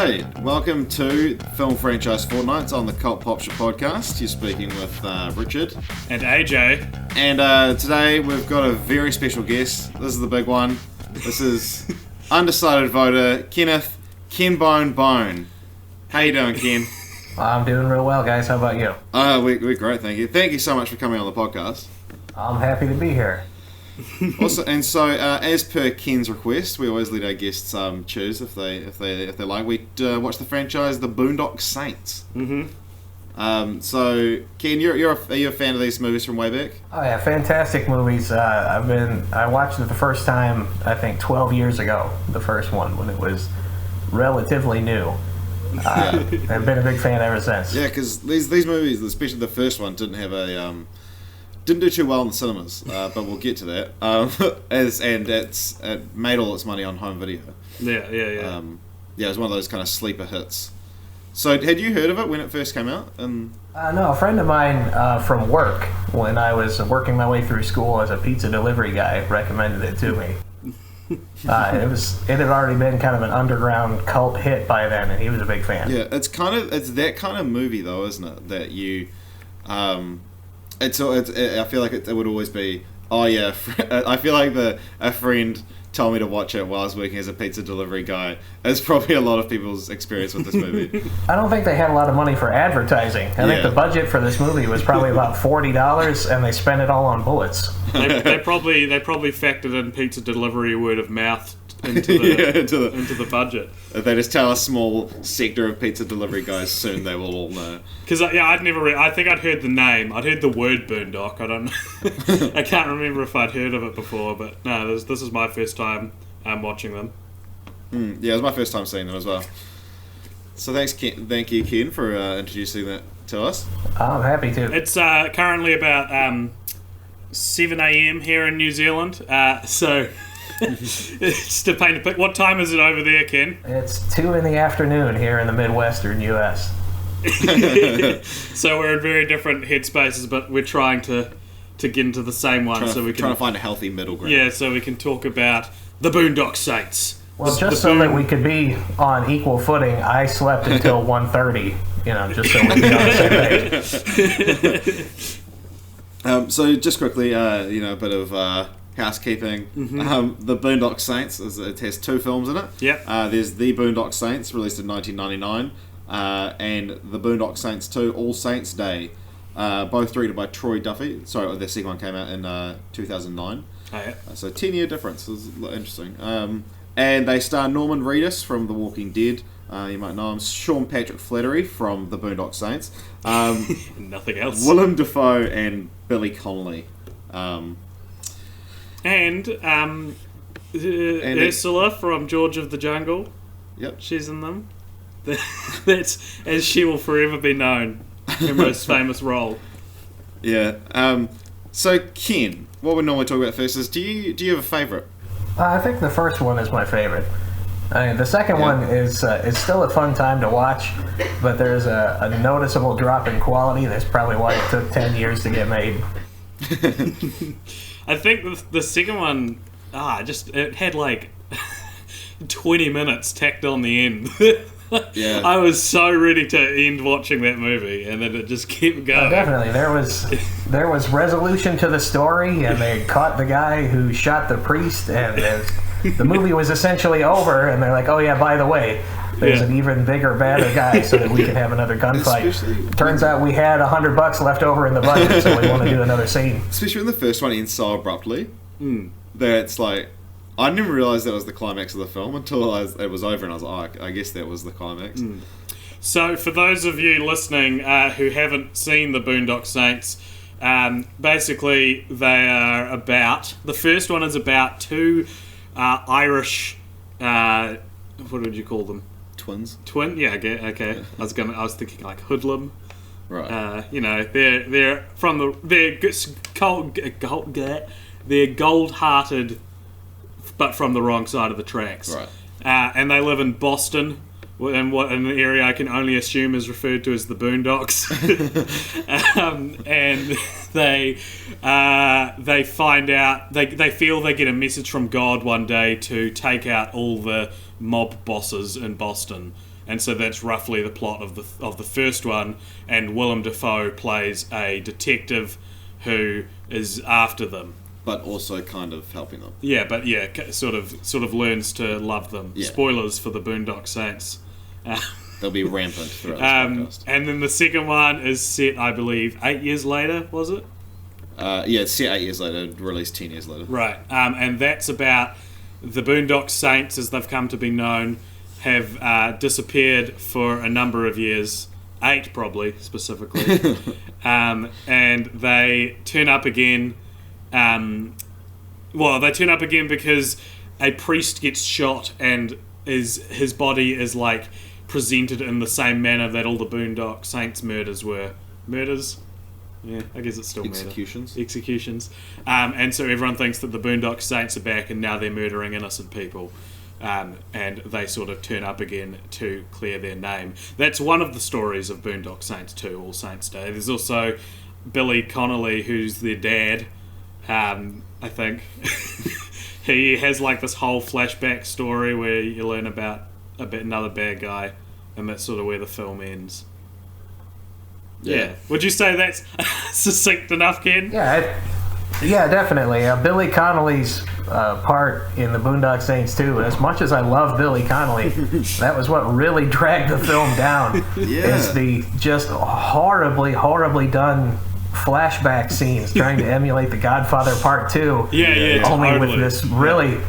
G'day, welcome to Film Franchise Fortnights on the Cult Pop Show podcast. You're speaking with Richard. And AJ. And today we've got a very special guest. This is the big one. This is undecided voter, Kenneth Ken Bone. How you doing, Ken? I'm doing real well, guys. How about you? We're great, thank you. Thank you so much for coming on the podcast. I'm happy to be here. Also, and so as per Ken's request, we always let our guests choose if they like. We watch the franchise The Boondock Saints. Mm-hmm. So Ken, are you a fan of these movies from way back? Oh yeah, fantastic movies. I watched it the first time I think 12 years ago. The first one when it was relatively new. I've been a big fan ever since. Yeah, because these movies, especially the first one, didn't do too well in the cinemas, but we'll get to that. It made all its money on home video. Yeah. It was one of those kind of sleeper hits. So, had you heard of it when it first came out? No, a friend of mine from work, when I was working my way through school as a pizza delivery guy, recommended it to me. It had already been kind of an underground cult hit by then, and he was a big fan. Yeah, it's that kind of movie though, isn't it? That you, I feel like it would always be. Oh yeah, I feel like a friend told me to watch it while I was working as a pizza delivery guy. It's probably a lot of people's experience with this movie. I don't think they had a lot of money for advertising. I think the budget for this movie was probably about $40, and they spent it all on bullets. They probably factored in pizza delivery word of mouth into the budget. If they just tell a small sector of pizza delivery guys, soon they will all know. Because I think I'd heard the name. I'd heard the word Boondock. I don't know. I can't remember if I'd heard of it before, but no, this is my first time watching them. Yeah, it was my first time seeing them as well. So thank you, Ken, for introducing that to us. I'm happy to. It's currently about 7 a.m. here in New Zealand, so just to paint a picture. What time is it over there, Ken? It's 2 in the afternoon here in the Midwestern U.S. So we're in very different headspaces, but we're trying to get into the same one, trying to find a healthy middle ground. Yeah, so we can talk about the Boondock Saints. Well, just so that we could be on equal footing, I slept until 1:30. Just so we could be on the same page. So just quickly, a bit of housekeeping. Mm-hmm. The Boondock Saints, it has 2 films in it. Yep. There's The Boondock Saints, released in 1999, and The Boondock Saints 2, All Saints Day, both directed by Troy Duffy. Sorry, the second one came out in 2009. Oh, yeah. So 10-year difference. Is interesting. And they star Norman Reedus from The Walking Dead. You might know him. Sean Patrick Flanery from The Boondock Saints. Nothing else. Willem Dafoe and Billy Connolly. And Ursula from George of the Jungle. Yep. She's in them. That's as she will forever be known. Her most famous role. Yeah. So Ken, what we normally talk about first is do you have a favourite? I think the first one is my favorite. The second one is still a fun time to watch, but there's a noticeable drop in quality. That's probably why it took 10 years to get made. I think the second one, it had like 20 minutes tacked on the end. Yeah. I was so ready to end watching that movie, and then it just kept going. Definitely, there was resolution to the story, and they caught the guy who shot the priest, and the movie was essentially over. And they're like, "Oh yeah, by the way, there's an even bigger, badder guy, so that we can have another gunfight." Turns out we had $100 left over in the budget, so we want to do another scene. Especially when the first one ends so abruptly, that it's like. I didn't realise that was the climax of the film until it was over, and I was like, I guess that was the climax. So, for those of you listening who haven't seen the Boondock Saints, basically they are about... The first one is about 2 Irish... what would you call them? Twins? Yeah, okay. I was thinking like hoodlum. Right. They're from they're gold-hearted, but from the wrong side of the tracks. Right. And they live in Boston, in an area I can only assume is referred to as the Boondocks. And they find out, they feel they get a message from God one day to take out all the mob bosses in Boston. and so that's roughly the plot of the first one. And Willem Dafoe plays a detective who is after them, but also kind of helping them. Yeah, but sort of learns to love them. Yeah. Spoilers for the Boondock Saints. They'll be rampant throughout this podcast. And then the second one is set, I believe, 8 years later, was it? It's set 8 years later, released 10 years later. Right, and that's about the Boondock Saints, as they've come to be known, have disappeared for a number of years. 8, probably, specifically. And they turn up again. They turn up again because a priest gets shot and his body is, like, presented in the same manner that all the Boondock Saints murders were. Murders? Yeah, I guess it's still Executions. Murder. Executions. And so everyone thinks that the Boondock Saints are back and now they're murdering innocent people. And they sort of turn up again to clear their name. That's one of the stories of Boondock Saints 2, All Saints Day. There's also Billy Connolly, who's their dad, I think. He has like this whole flashback story where you learn about another bad guy, and that's sort of where the film ends. Yeah. Would you say that's succinct enough, Ken? Yeah, definitely. Billy Connolly's part in the Boondock Saints 2, as much as I love Billy Connolly, that was what really dragged the film down. Is the just horribly, horribly done flashback scenes trying to emulate The Godfather Part 2. Only with this really,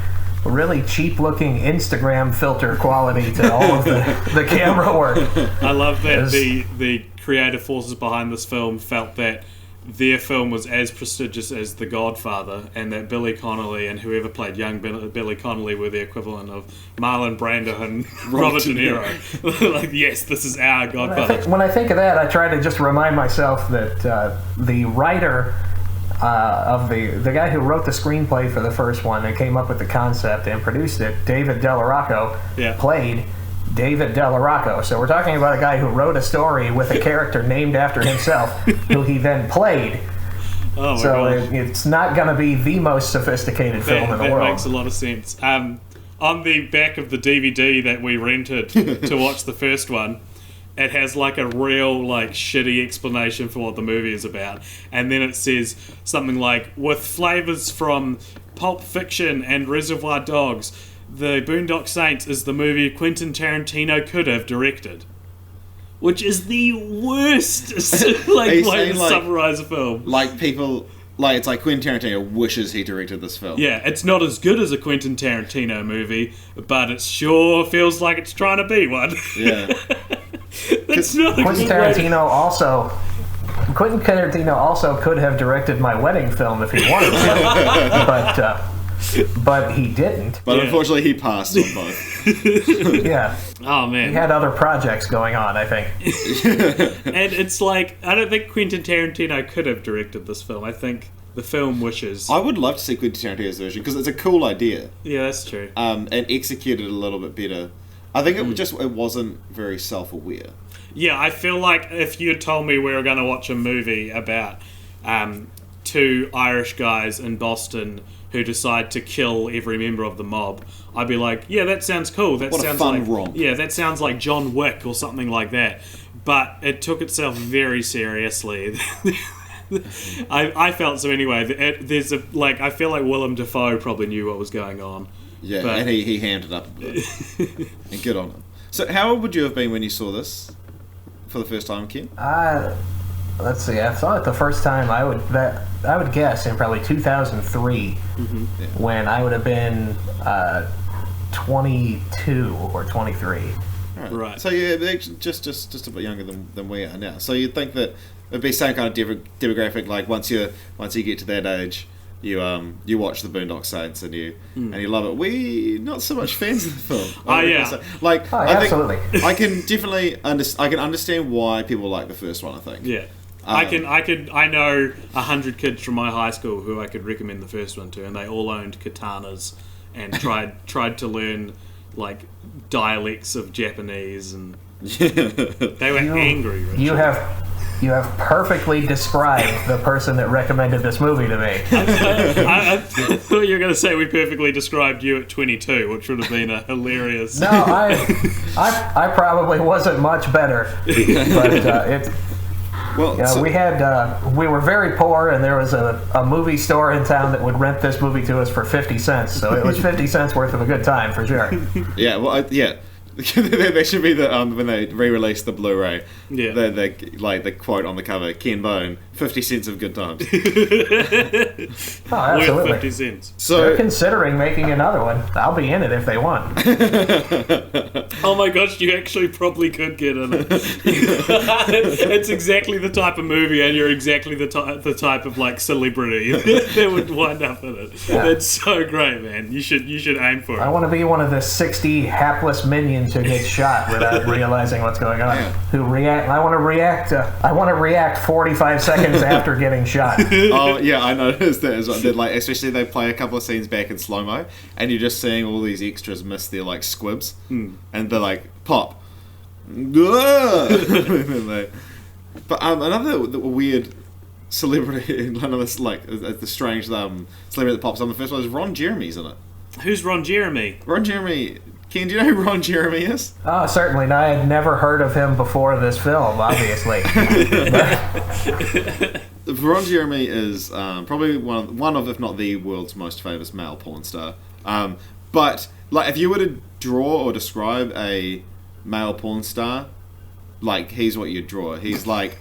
really cheap-looking Instagram filter quality to all of the camera work. I love that the creative forces behind this film felt that their film was as prestigious as The Godfather, and that Billy Connolly and whoever played young Billy Connolly were the equivalent of Marlon Brando and Robert De Niro. Like, yes, this is our Godfather. When I think of that, I try to just remind myself that the writer of the guy who wrote the screenplay for the first one and came up with the concept and produced it, David Del Rocco, played David Del Rocco. So we're talking about a guy who wrote a story with a character named after himself, who he then played. Oh my God. It's not going to be the most sophisticated film in the world. That makes a lot of sense. On the back of the DVD that we rented to watch the first one, it has like a real like shitty explanation for what the movie is about, and then it says something like, with flavors from Pulp Fiction and Reservoir Dogs, The Boondock Saints is the movie Quentin Tarantino could have directed. Which is the worst way to summarize a film. Like people, like it's like Quentin Tarantino wishes he directed this film. Yeah, it's not as good as a Quentin Tarantino movie, but it sure feels like it's trying to be one. Yeah. That's not Quentin Tarantino also could have directed my wedding film if he wanted to, but he didn't. But unfortunately, he passed on both. Yeah. Oh man. He had other projects going on, I think. And it's like, I don't think Quentin Tarantino could have directed this film. I think the film wishes. I would love to see Quentin Tarantino's version because it's a cool idea. Yeah, that's true. And executed a little bit better. I think it wasn't very self-aware. Yeah, I feel like if you had told me we were going to watch a movie about two Irish guys in Boston who decide to kill every member of the mob, I'd be like, yeah, that sounds cool. That sounds fun romp. Yeah, that sounds like John Wick or something like that. But it took itself very seriously. I felt so anyway. I feel like Willem Dafoe probably knew what was going on. Yeah, but, and he hammed it up a bit. And good on him. So how old would you have been when you saw this for the first time, Ken? Let's see. I saw it the first time. I would guess in probably 2003, when I would have been 22 or 23. Right. So you're just a bit younger than we are now. So you'd think that it'd be same kind of demographic. Like once you get to that age, you watch the Boondock Saints and you love it. We not so much fans of the film. Absolutely. I can definitely understand why people like the first one. I think. Yeah. I know 100 kids from my high school who I could recommend the first one to, and they all owned katanas and tried to learn like dialects of Japanese, and they were angry. Richard. You have perfectly described the person that recommended this movie to me. I thought you were going to say we perfectly described you at 22, which would have been a hilarious... No, I probably wasn't much better. But we were very poor, and there was a movie store in town that would rent this movie to us for 50 cents. So it was 50 cents worth of a good time, for sure. Yeah, well, there should be the when they re-release the Blu-ray, the quote on the cover: Ken Bone, 50 cents of good times. Oh, absolutely. 50 cents. So they're considering making another one. I'll be in it if they want. Oh my gosh, you actually probably could get in it. It's exactly the type of movie, and you're exactly the type of like celebrity that would wind up in it. Yeah. It's so great, man. You should aim for it. I want to be one of the 60 hapless minions who get shot without realizing what's going on. Yeah. Who react? I want to react 45 seconds after getting shot. Oh yeah, I noticed that as well. Like, especially they play a couple of scenes back in slow mo, and you're just seeing all these extras miss their like squibs, and they're like pop. But another weird celebrity, another like the strange celebrity that pops on the first one is Ron Jeremy's in it. Who's Ron Jeremy? Ron Jeremy. Ken, do you know who Ron Jeremy is? Oh, certainly. I had never heard of him before this film, obviously. Ron Jeremy is probably one of, if not the world's most famous male porn star. But like, if you were to draw or describe a male porn star, like he's what you'd draw. He's like,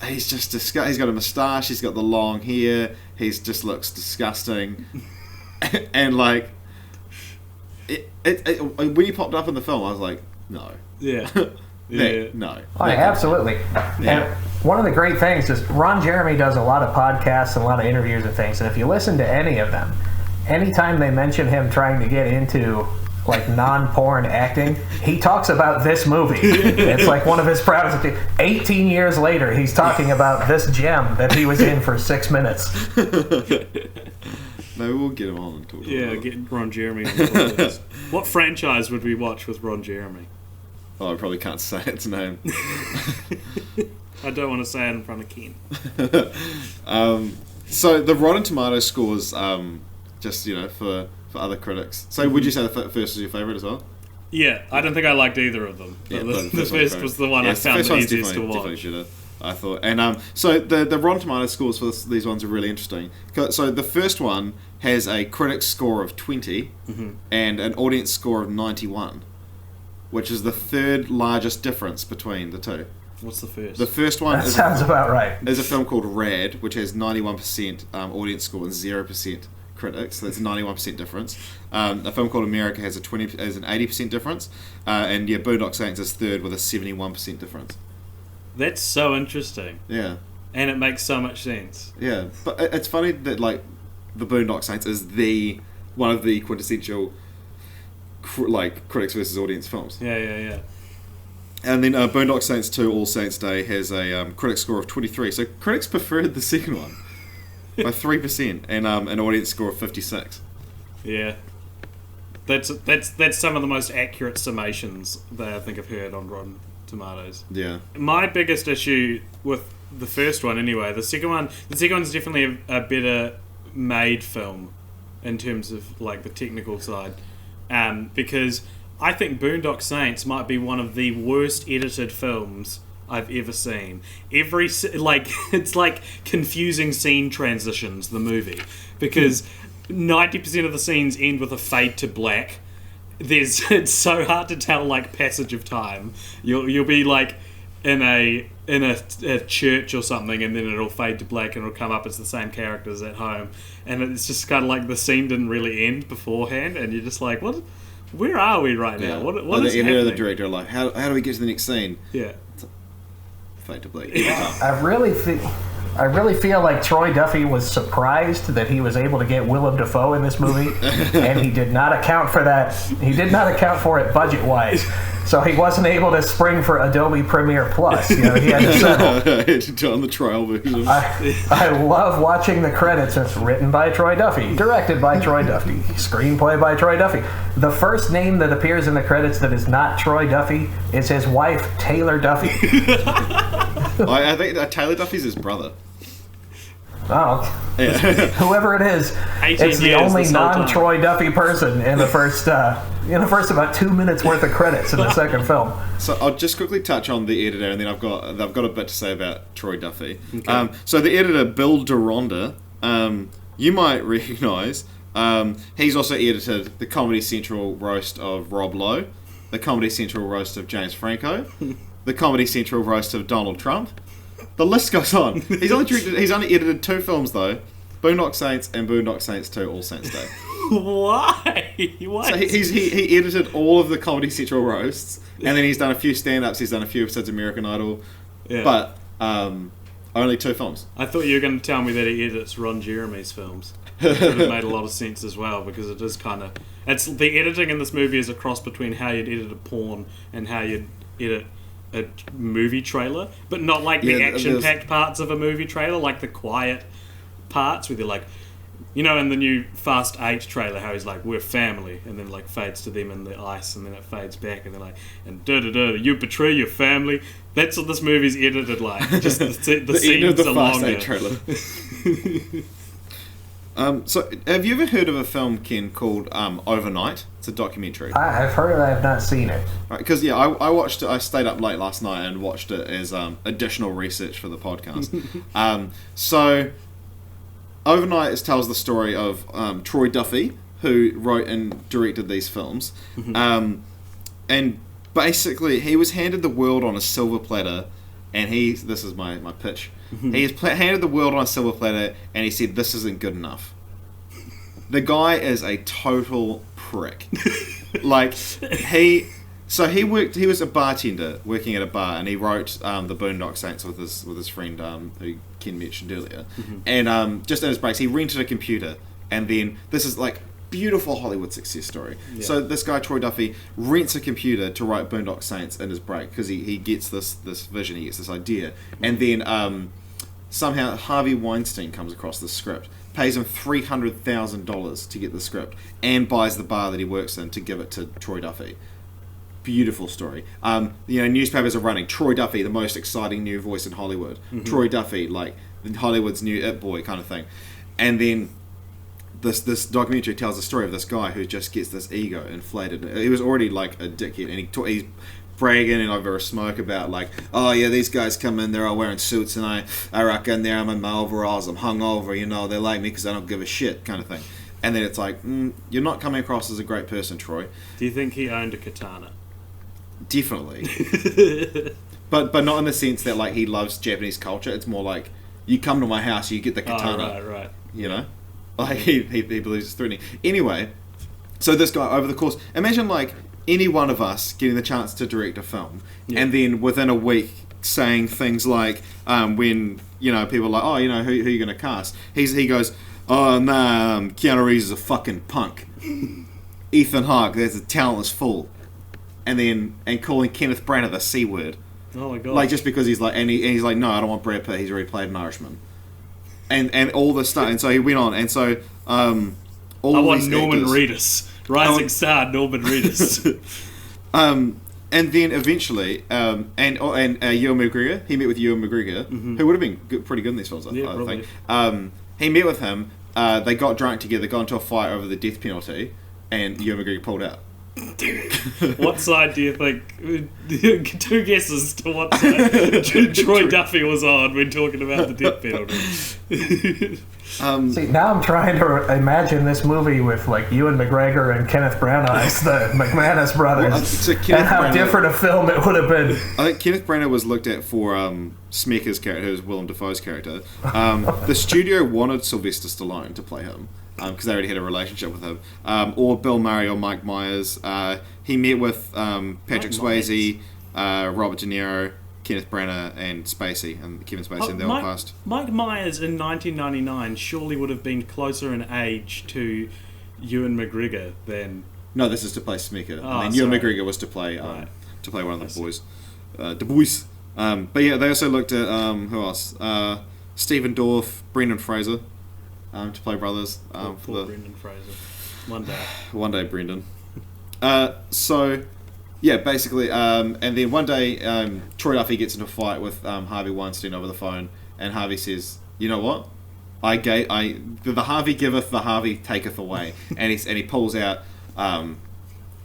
he's just he's got a moustache. He's got the long hair. He just looks disgusting, and like. When he popped up in the film, I was like, no. Yeah. No. Oh, yeah, absolutely. Yeah. And one of the great things is Ron Jeremy does a lot of podcasts and a lot of interviews and things, and if you listen to any of them, anytime they mention him trying to get into like non-porn acting, he talks about this movie. It's like one of his proudest. 18 years later, he's talking about this gem that he was in for 6 minutes. Maybe we'll get him on and talk about it. Get Ron Jeremy on the podcast. What franchise would we watch with Ron Jeremy? Oh, I probably can't say its name. I don't want to say it in front of Ken. So the Rotten Tomatoes scores, just for other critics. So would you say the first was your favourite as well? Yeah, I don't think I liked either of them. Yeah, the first was the one I found the easiest to watch. I thought. And so the Rotten Tomatoes scores for these ones are really interesting. So the first one has a critic score of 20 and an audience score of 91, which is the third largest difference between the two. What's the first? The first one sounds about right. Is a film called Rad, which has 91% audience score and 0% critics. So that's a 91% difference. A film called America has an 80% difference, and Boondock Saints is third with a 71% difference. That's so interesting. Yeah. And it makes so much sense. Yeah, but it's funny that like the Boondock Saints is one of the quintessential critics versus audience films. Yeah. And then Boondock Saints 2 All Saints Day has a critic score of 23. So critics preferred the second one by 3% and an audience score of 56. Yeah. That's some of the most accurate summations that I think I've heard on Rotten Tomatoes. Yeah. My biggest issue with the first one, anyway, the second one's definitely a better made film in terms of like the technical side, because I think Boondock Saints might be one of the worst edited films I've ever seen. It's like confusing scene transitions, the movie, because 90% of the scenes end with a fade to black. It's so hard to tell like passage of time. You'll be like in a church or something, and then it'll fade to black and it'll come up as the same characters at home, and it's just kind of like the scene didn't really end beforehand, and you're just like, what? Where are we right now? What is happening? The editor or the director are like, how do we get to the next scene? Yeah. Fade to black. I really feel I really feel like Troy Duffy was surprised that he was able to get Willem Dafoe in this movie, and he did not account for that. He did not account for it budget-wise, so he wasn't able to spring for Adobe Premiere Plus. He had to settle. On the trial version. I love watching the credits. It's written by Troy Duffy, directed by Troy Duffy, screenplay by Troy Duffy. The first name that appears in the credits that is not Troy Duffy is his wife, Taylor Duffy. I think Taylor Duffy's his brother. Oh, yeah. Whoever it is, it's the only non-Troy Duffy person in the first about 2 minutes worth of credits in the second film. So I'll just quickly touch on the editor, and then I've got a bit to say about Troy Duffy. Okay. So the editor, Bill Deronda, you might recognise. He's also edited the Comedy Central roast of Rob Lowe, the Comedy Central roast of James Franco, the Comedy Central roast of Donald Trump. The list goes on. He's only edited 2 films though, Boondock Saints and Boondock Saints 2 All Saints Day. Why? What? So he edited all of the Comedy Central roasts, and then he's done a few stand-ups, he's done a few episodes of American Idol, but only 2 films. I thought you were going to tell me that he edits Ron Jeremy's films. It would have made a lot of sense as well, because it is kind of... the editing in this movie is a cross between how you'd edit a porn and how you'd edit a movie trailer, but not like the action-packed parts of a movie trailer, like the quiet parts where they're like, in the new Fast 8 trailer, how he's like, we're family, and then like fades to them in the ice, and then it fades back, and they're like, and da-da-da, you betray your family. That's what this movie's edited like. Just the scenes end of the are Fast longer. 8 trailer. So, have you ever heard of a film, Ken, called Overnight? It's a documentary. I've heard it, I have not seen it. Right, because, I watched it, I stayed up late last night and watched it as additional research for the podcast. So, Overnight tells the story of Troy Duffy, who wrote and directed these films. And basically, he was handed the world on a silver platter, and this is my pitch. He is handed the world on a silver platter, and he said, "This isn't good enough." The guy is a total prick. Like he was a bartender working at a bar, and he wrote the Boondock Saints with his friend who Ken mentioned earlier. And just in his breaks, he rented a computer, and then this is like beautiful Hollywood success story. Yeah. So this guy Troy Duffy rents a computer to write Boondock Saints in his break, because he gets this vision, he gets this idea, and then somehow Harvey Weinstein comes across the script, pays him $300,000 to get the script, and buys the bar that he works in to give it to Troy Duffy. Beautiful story. Newspapers are running Troy Duffy, the most exciting new voice in Hollywood. Troy Duffy, like Hollywood's new it boy kind of thing. And then this documentary tells the story of this guy who just gets this ego inflated. He was already like a dickhead, and he's bragging and over a smoke about like, oh yeah, these guys come in, they're all wearing suits, and I rock in there, I'm in my overalls, I'm hungover, they like me because I don't give a shit, kind of thing. And then it's like, you're not coming across as a great person, Troy. Do you think he owned a katana? Definitely. but not in the sense that like he loves Japanese culture. It's more like, you come to my house, you get the katana. Oh, right. Like he believes it's threatening. Anyway, so this guy, over the course, imagine like any one of us getting the chance to direct a film, and then within a week saying things like, when people are like, oh, who are you going to cast? He goes, oh nah, Keanu Reeves is a fucking punk. Ethan Hawke, there's a talentless fool. And calling Kenneth Branagh the C word. Oh my god! Like just because he's like, and he's like, no, I don't want Brad Pitt. He's already played an Irishman. And all this stuff, and so he went on, and so I want Norman Reedus, rising star Norman Reedus. And then eventually, Ewan McGregor, he met with Ewan McGregor, who would have been pretty good in these films, I think. He met with him. They got drunk together, got into a fight over the death penalty, and Ewan McGregor pulled out. What side do you think? 2 guesses to what side Troy Duffy was on when talking about the death penalty. See, now I'm trying to imagine this movie with like Ewan McGregor and Kenneth Branagh as the McManus brothers, and how different a film it would have been. I think Kenneth Branagh was looked at for Smecker's character, who's Willem Dafoe's character. The studio wanted Sylvester Stallone to play him, because they already had a relationship with him, or Bill Murray or Mike Myers. He met with Patrick Swayze, Robert De Niro, Kenneth Branagh and Spacey, and Kevin Spacey, and they all passed. Mike Myers in 1999 surely would have been closer in age to Ewan McGregor than... No, this is to play Smeeka. Oh, and then Ewan McGregor was to play one of the boys. The boys. But yeah, they also looked at, who else? Stephen Dorff, Brendan Fraser, to play brothers. For Brendan Fraser. One day. One day, Brendan. So, yeah, basically, and then one day, Troy Duffy gets into a fight with Harvey Weinstein over the phone, and Harvey says, "You know what? The Harvey giveth, the Harvey taketh away," and he pulls out,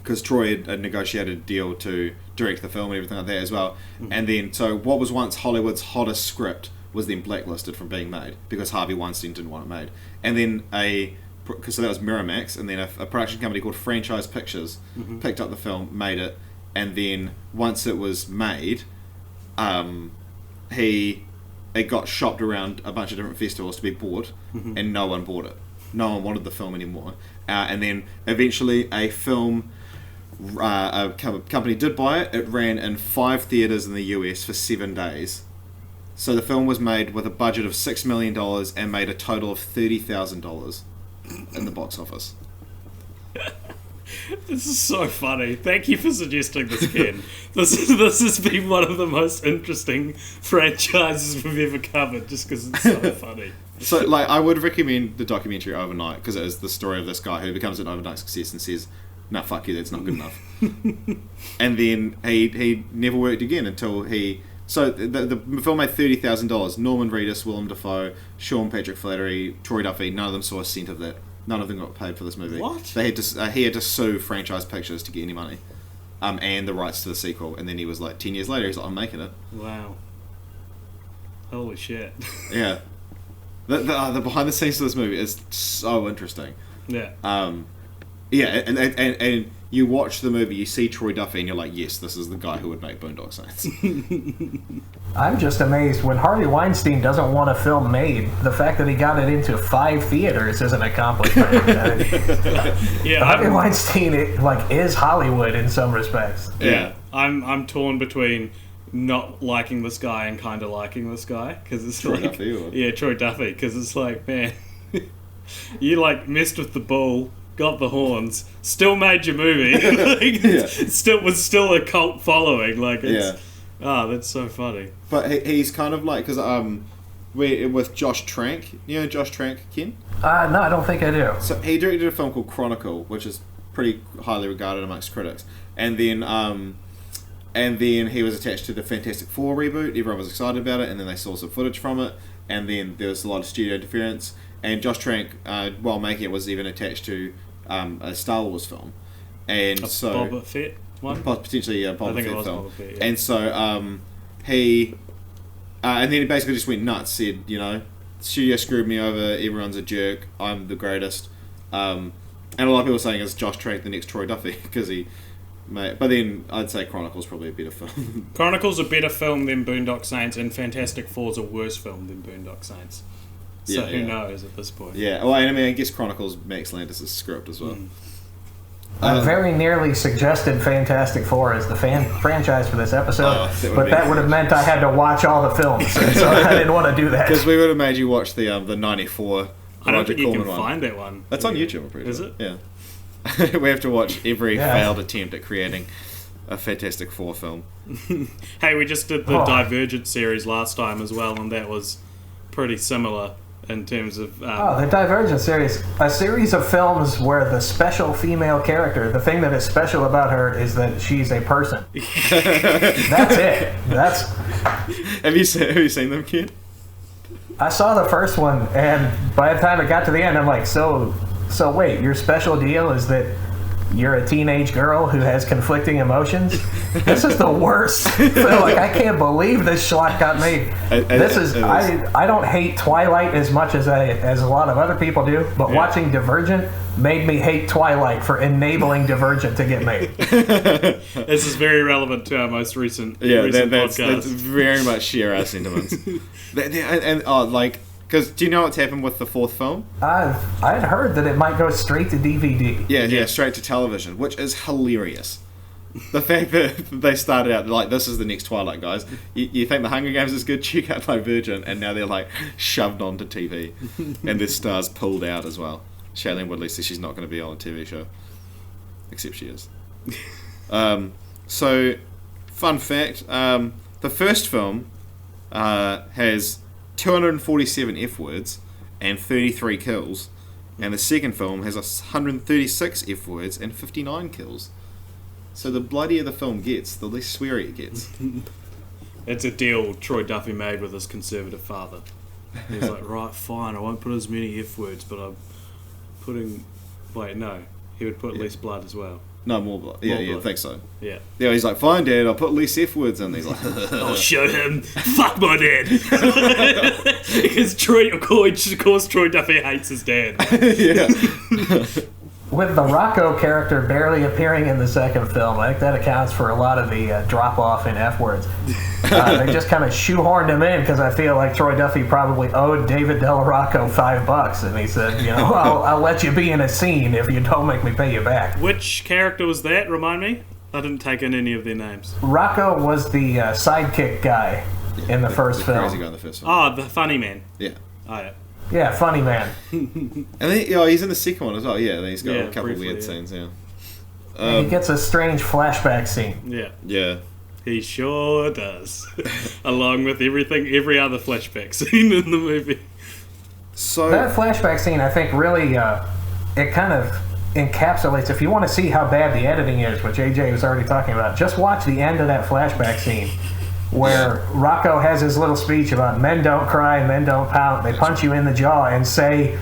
because Troy had negotiated a deal to direct the film and everything like that as well. Mm-hmm. And then, so what was once Hollywood's hottest script was then blacklisted from being made because Harvey Weinstein didn't want it made. And then so that was Miramax, and then a production company called Franchise Pictures picked up the film, made it, and then once it was made, it got shopped around a bunch of different festivals to be bought, and no one bought it. No one wanted the film anymore. And then eventually a company did buy it. It ran in 5 theaters in the US for 7 days. So the film was made with a budget of $6 million and made a total of $30,000 in the box office. This is so funny. Thank you for suggesting this, Ken. This has been one of the most interesting franchises we've ever covered, just because it's so funny. So, like, I would recommend the documentary Overnight, because it is the story of this guy who becomes an overnight success and says, "No, fuck you, that's not good enough." And then he never worked again until he... So the film made $30,000. Norman Reedus, Willem Dafoe, Sean Patrick Flanery, Troy Duffy, none of them saw a cent of that. None of them got paid for this movie. What? They had to, he had to sue Franchise Pictures to get any money, and the rights to the sequel. And then he was like, 10 years later, he's like, "I'm making it." Wow. Holy shit. Yeah. The behind the scenes of this movie is so interesting. Yeah. Yeah, and you watch the movie, you see Troy Duffy, and you're like, yes, this is the guy who would make Boondock Saints. I'm just amazed. When Harvey Weinstein doesn't want a film made, the fact that he got it into 5 theaters is an accomplishment. Yeah, Harvey Weinstein is Hollywood in some respects. Yeah. I'm torn between not liking this guy and kind of liking this guy, because it's Troy like... Duffy, or? Yeah, Troy Duffy, because it's like, man, you messed with the bull, got the horns, still made your movie. Was still a cult following. That's so funny. But he's kind of like, because with Josh Trank, you know Josh Trank, Ken? No, I don't think I do. So he directed a film called Chronicle, which is pretty highly regarded amongst critics, and then he was attached to the Fantastic Four reboot. Everyone was excited about it, and then they saw some footage from it, and then there was a lot of studio interference. And Josh Trank, while making it, was even attached to a Star Wars film, and Boba Fett one, potentially a Boba Fett film. Boba Fett, yeah. And so he, and then he basically just went nuts. Said, studio screwed me over. Everyone's a jerk. I'm the greatest. And a lot of people are saying is Josh Trank the next Troy Duffy because he. But then I'd say Chronicle's probably a better film. Chronicle's a better film than Boondock Saints, and Fantastic Four's a worse film than Boondock Saints. So who knows at this point? Yeah, well, I mean, I guess Chronicle's Max Landis' script as well. I very nearly suggested Fantastic Four as the franchise for this episode, but that would have meant I had to watch all the films, so I didn't want to do that. Because we would have made you watch the 94 I don't think you can find that one. That's on YouTube, I'm pretty sure. Is it? Yeah. We have to watch every failed attempt at creating a Fantastic Four film. Hey, we just did the Divergent series last time as well, and that was pretty similar in terms of... the Divergent series. A series of films where the special female character, the thing that is special about her is that she's a person. That's it. Have you seen them, Ken? I saw the first one, and by the time it got to the end, I'm like, so wait, your special deal is that you're a teenage girl who has conflicting emotions? This is the worst. I can't believe this schlock got made. I don't hate Twilight as much as a lot of other people do, but watching Divergent made me hate Twilight for enabling Divergent to get made. This is very relevant to our most recent podcast. That's very much share our sentiments. Because do you know what's happened with the 4th film? I'd heard that it might go straight to DVD. Yeah, straight to television, which is hilarious. the fact that they started out like, this is the next Twilight, guys. You think the Hunger Games is good? Check out Divergent, and now they're like shoved onto TV, and their stars pulled out as well. Shailene Woodley says she's not going to be on a TV show, except she is. So, fun fact: the first film has 247 F words and 33 kills, and the second film has 136 F words and 59 kills. So the bloodier the film gets, the less sweary it gets. It's a deal Troy Duffy made with his conservative father. He's like, right, fine, I won't put as many F words, but I'm putting... Wait, no. He would put less blood as well. No, more blood. Yeah, I think so. Yeah. Yeah, he's like, fine, Dad, I'll put less F words in. He's like, I'll show him. Fuck my dad. Because of course, Troy Duffy hates his dad. yeah. With the Rocco character barely appearing in the second film, I think that accounts for a lot of the drop-off in F words. They just kind of shoehorned him in because I feel like Troy Duffy probably owed David Del Rocco $5, and he said, I'll let you be in a scene if you don't make me pay you back. Which character was that? Remind me? I didn't take in any of their names. Rocco was the sidekick guy in the first film. Crazy guy in the first film. Oh, the funny man. Yeah. Oh, yeah. Yeah, funny man. And then he's in the second one as well. Yeah, and he's got a couple briefly, weird scenes. Yeah. And he gets a strange flashback scene. Yeah. Yeah. He sure does. Along with every other flashback scene in the movie. So that flashback scene, I think, really it kind of encapsulates. If you want to see how bad the editing is, which AJ was already talking about, just watch the end of that flashback scene. Where Rocco has his little speech about men don't cry, men don't pout, they punch you in the jaw and say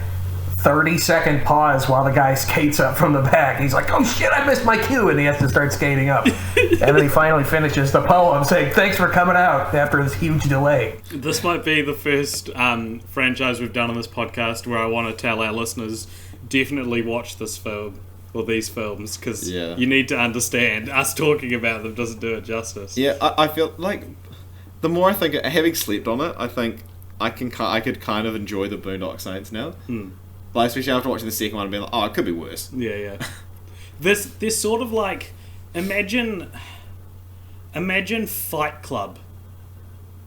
30-second pause while the guy skates up from the back. He's like, oh shit, I missed my cue, and he has to start skating up. And then he finally finishes the poem saying, thanks for coming out after this huge delay. This might be the first franchise we've done on this podcast where I want to tell our listeners, definitely watch this film. Or these films, because you need to understand. Us talking about them doesn't do it justice. Yeah, I feel like the more I think, having slept on it, I think I could kind of enjoy the Boondock Saints now. Like, especially after watching the second one and being like, oh, it could be worse. Yeah. This sort of like, imagine Fight Club,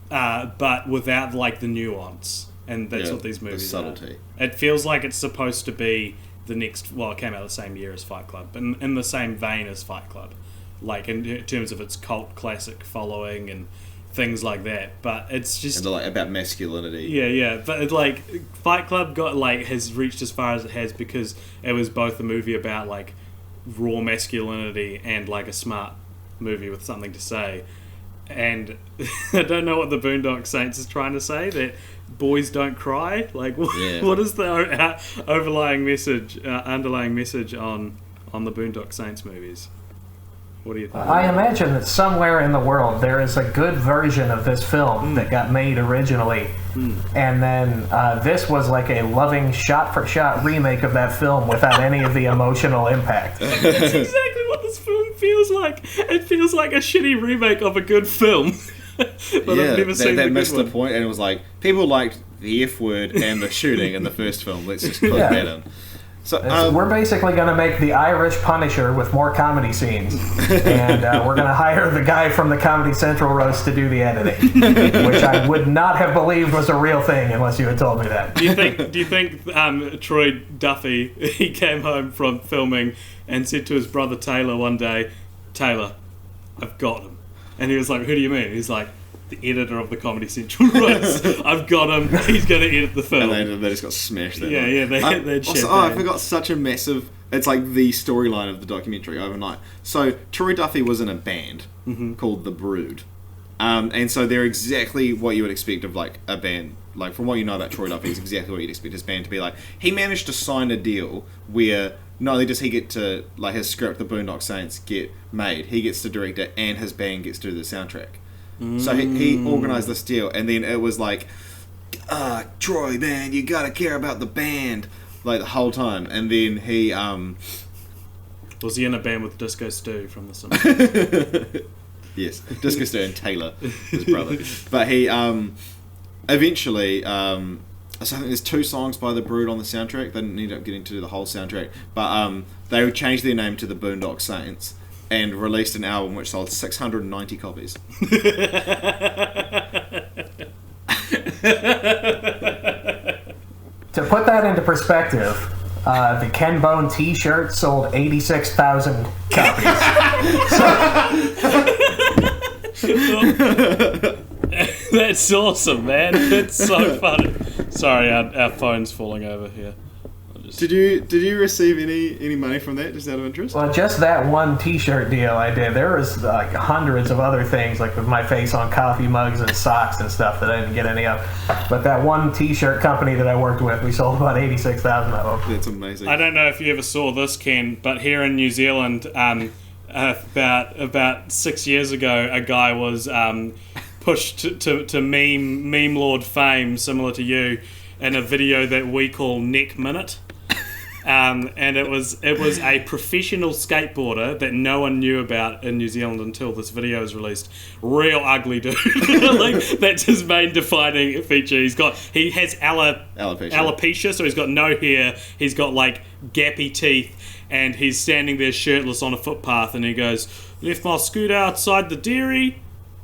but without like the nuance, and that's what these movies the subtlety. are. It feels like it's supposed to be the next, well, it came out the same year as Fight Club, but in the same vein as Fight Club, like in terms of its cult classic following and things like that. But it's just and like about masculinity. Yeah. But it, like Fight Club has reached as far as it has because it was both a movie about like raw masculinity and like a smart movie with something to say. And I don't know what the Boondock Saints is trying to say, that boys don't cry. Like, what is the underlying message on the Boondock Saints movies? What do you think? I imagine that somewhere in the world there is a good version of this film that got made originally, and then this was like a loving shot-for-shot remake of that film without any of the emotional impact. That's exactly what this film feels like. It feels like a shitty remake of a good film. But I've never seen that missed the point, and it was like, people liked the F word and the shooting in the first film. Let's just put that in. So we're basically going to make the Irish Punisher with more comedy scenes, and we're going to hire the guy from the Comedy Central roast to do the editing, which I would not have believed was a real thing unless you had told me that. Do you think Troy Duffy, he came home from filming and said to his brother Taylor one day, Taylor, I've got him. And he was like, who do you mean? He's like, the editor of the Comedy Central roast. I've got him. He's going to edit the film. And they just got smashed. They I forgot such a massive... It's like the storyline of the documentary overnight. So Troy Duffy was in a band called The Brood. And so they're exactly what you would expect of like a band. Like, from what you know about Troy Duffy, is exactly what you'd expect his band to be like. He managed to sign a deal where not only does he get to, like, his script, The Boondock Saints, get made, he gets to direct it, and his band gets to do the soundtrack. So he organised this deal, and then it was like, Troy, man, you gotta care about the band, like, the whole time. And then he, was he in a band with Disco Stu from The Simpsons? Yes, Disco Stu and Taylor, his brother. But he, eventually, so I think there's 2 songs by The Brood on the soundtrack. They didn't end up getting to do the whole soundtrack. But they changed their name to the Boondock Saints. and released an album which sold 690 copies. To put that into perspective, the Ken Bone T-shirt sold 86,000 copies. That's awesome, man. It's so funny. Sorry, our phone's falling over here. Did you receive any money from that, just out of interest? Well, just that one T-shirt deal I did. There was like hundreds of other things, like with my face on coffee mugs and socks and stuff that I didn't get any of. But that one T-shirt company that I worked with, we sold about 86,000 of them. That's amazing. I don't know if you ever saw this, Ken, but here in New Zealand, about 6 years ago, a guy was pushed to meme lord fame, similar to you, in a video that we call Neck Minute. And it was a professional skateboarder that no one knew about in New Zealand until this video was released. Real ugly dude. Like, that's his main defining feature. He has alopecia, so he's got no hair. He's got like gappy teeth, and he's standing there shirtless on a footpath, and he goes, "Left my scooter outside the dairy.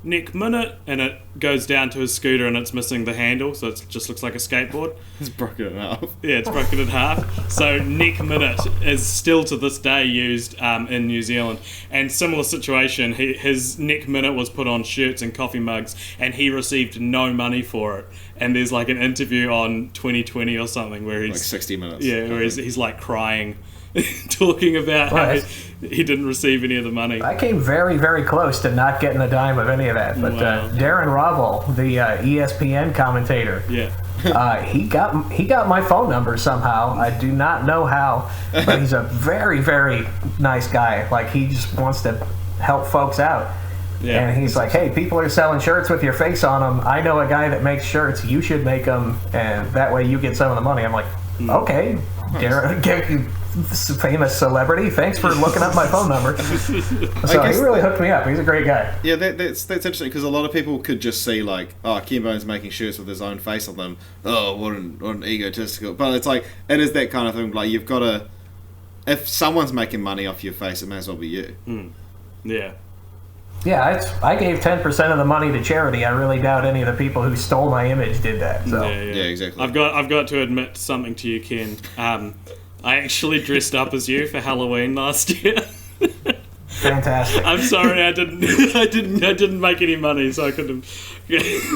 Neck Minute," and it goes down to his scooter and it's missing the handle, so it just looks like a skateboard. It's broken in half. Yeah, it's broken in half. So Neck Minute is still to this day used in New Zealand. And similar situation, his Neck Minute was put on shirts and coffee mugs, and he received no money for it. And there's like an interview on 2020 or something where he's like 60 minutes. Yeah, where he's like crying, talking about how he didn't receive any of the money. I came very, very close to not getting a dime of any of that. But Wow. Darren Rovell, the ESPN commentator, he got my phone number somehow. I do not know how, but he's a very, very nice guy. Like, he just wants to help folks out. Yeah. And he's like, "Hey, people are selling shirts with your face on them. I know a guy that makes shirts. You should make them, and that way you get some of the money." I'm like, "Okay, Darren, famous celebrity. Thanks for looking up my phone number." So he really hooked me up. He's a great guy. Yeah, that's interesting, because a lot of people could just see like, oh, Ken Bone's making shirts with his own face on them. Oh, what an egotistical. But it's like, it is that kind of thing. Like, you've got to, if someone's making money off your face, it may as well be you. Yeah. Yeah, I gave 10% of the money to charity. I really doubt any of the people who stole my image did that. So. Yeah, exactly. I've got to admit something to you, Ken. I actually dressed up as you for Halloween last year. Fantastic. I'm sorry, I didn't make any money, so I couldn't.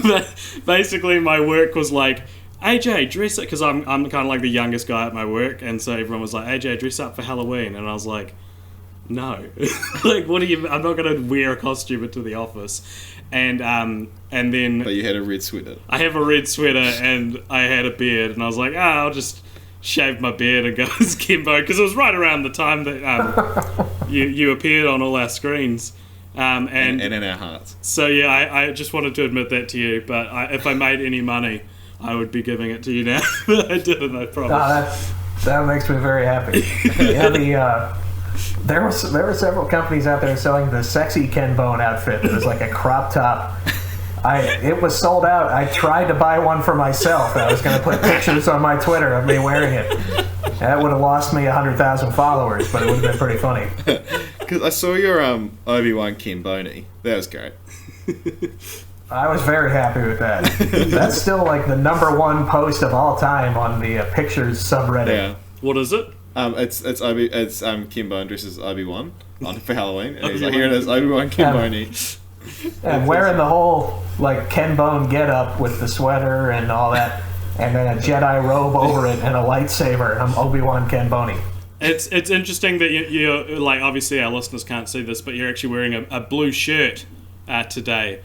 But basically, my work was like, AJ, dress up, because I'm kind of like the youngest guy at my work, and so everyone was like, AJ, dress up for Halloween, and I was like, no, like, what do you? I'm not going to wear a costume into the office, and then. But you had a red sweater. I have a red sweater and I had a beard, and I was like, I'll just shave my beard and go as Kimbo, because it was right around the time that you appeared on all our screens. And in our hearts. So yeah, I just wanted to admit that to you, but if I made any money, I would be giving it to you now. But I didn't, I promise. That makes me very happy. Yeah, there were several companies out there selling the sexy Ken Bone outfit. It was like a crop top. It was sold out. I tried to buy one for myself. I was going to put pictures on my Twitter of me wearing it. That would have lost me 100,000 followers, but it would have been pretty funny. Because I saw your Obi-Wan Ken Boney. That was great. I was very happy with that. That's still like the #1 post of all time on the pictures subreddit. Yeah. What is it? It's Ken Bone dresses Obi-Wan for Halloween, and he's like, here it is, Obi-Wan Ken Boney. And wearing the whole like Ken Bone get-up with the sweater and all that, and then a Jedi robe over it and a lightsaber. I'm Obi-Wan Ken Boney. It's interesting that you're like, obviously our listeners can't see this, but you're actually wearing a blue shirt today.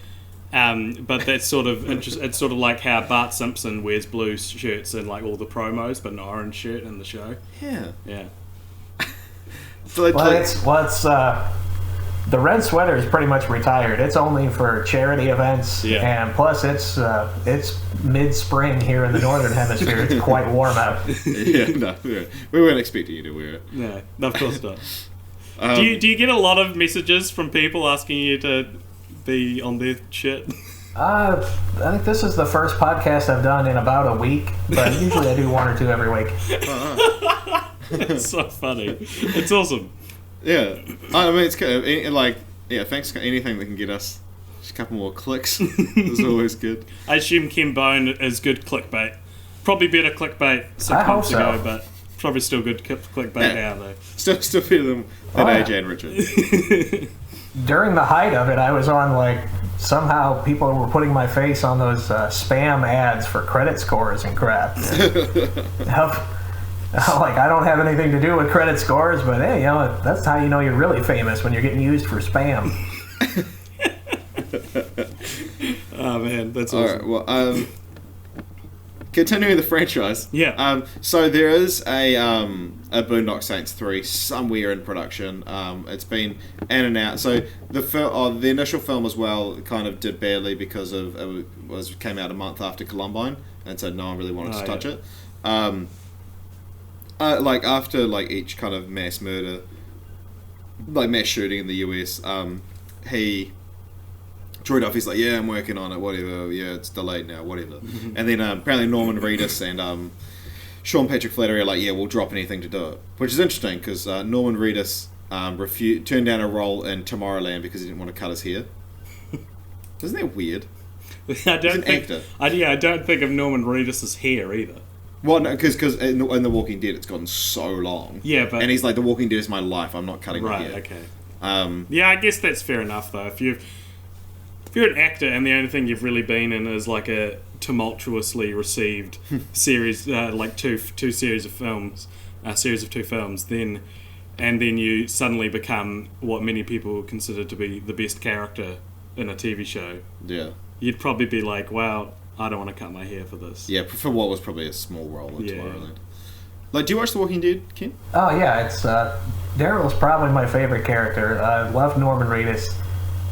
But that's sort of it's sort of like how Bart Simpson wears blue shirts in like all the promos, but an orange shirt in the show. Yeah. The red sweater is pretty much retired. It's only for charity events, and plus it's mid-spring here in the northern hemisphere. It's quite warm out. Yeah, no, we weren't expecting you to wear it. No, of course not. Do you get a lot of messages from people asking you to be on their shit? I think this is the first podcast I've done in about a week, but usually I do 1 or 2 every week. It's so funny. It's awesome. Yeah, I mean it's good. Like, yeah, thanks for anything that can get us just a couple more clicks. Is always good. I assume Ken Bone is good clickbait. Probably better clickbait 6 months ago, but probably still good clickbait now though. Still better than AJ and Richard. During the height of it, I was on like somehow people were putting my face on those spam ads for credit scores and crap. Like, I don't have anything to do with credit scores, but hey, you know, that's how you know you're really famous, when you're getting used for spam. Oh man, that's awesome. All right, well, continuing the franchise. Yeah. So there is a Boondock Saints 3 somewhere in production. It's been in and out. So the initial film as well kind of did badly because of came out a month after Columbine, and so no one really wanted to touch it. Like after like each kind of mass murder, like mass shooting in the US, Troy Duffy's like, yeah, I'm working on it, whatever, yeah, it's delayed now, whatever. And then apparently Norman Reedus and Sean Patrick Flanery are like, yeah, we'll drop anything to do it. Which is interesting, because Norman Reedus turned down a role in Tomorrowland because he didn't want to cut his hair. Isn't that weird? I don't think of Norman Reedus' hair either. Well, no, because in The Walking Dead it's gotten so long. Yeah, but... And he's like, The Walking Dead is my life, I'm not cutting my hair. Right, okay. Yeah, I guess that's fair enough, though. If you're an actor and the only thing you've really been in is like a tumultuously received series, like two series of films, a series of 2 films, then you suddenly become what many people consider to be the best character in a TV show. Yeah. You'd probably be like, wow, I don't want to cut my hair for this. Yeah, for what was probably a small role in Tomorrowland. Like, do you watch The Walking Dead, Ken? Oh yeah, it's Daryl's probably my favorite character. I love Norman Reedus,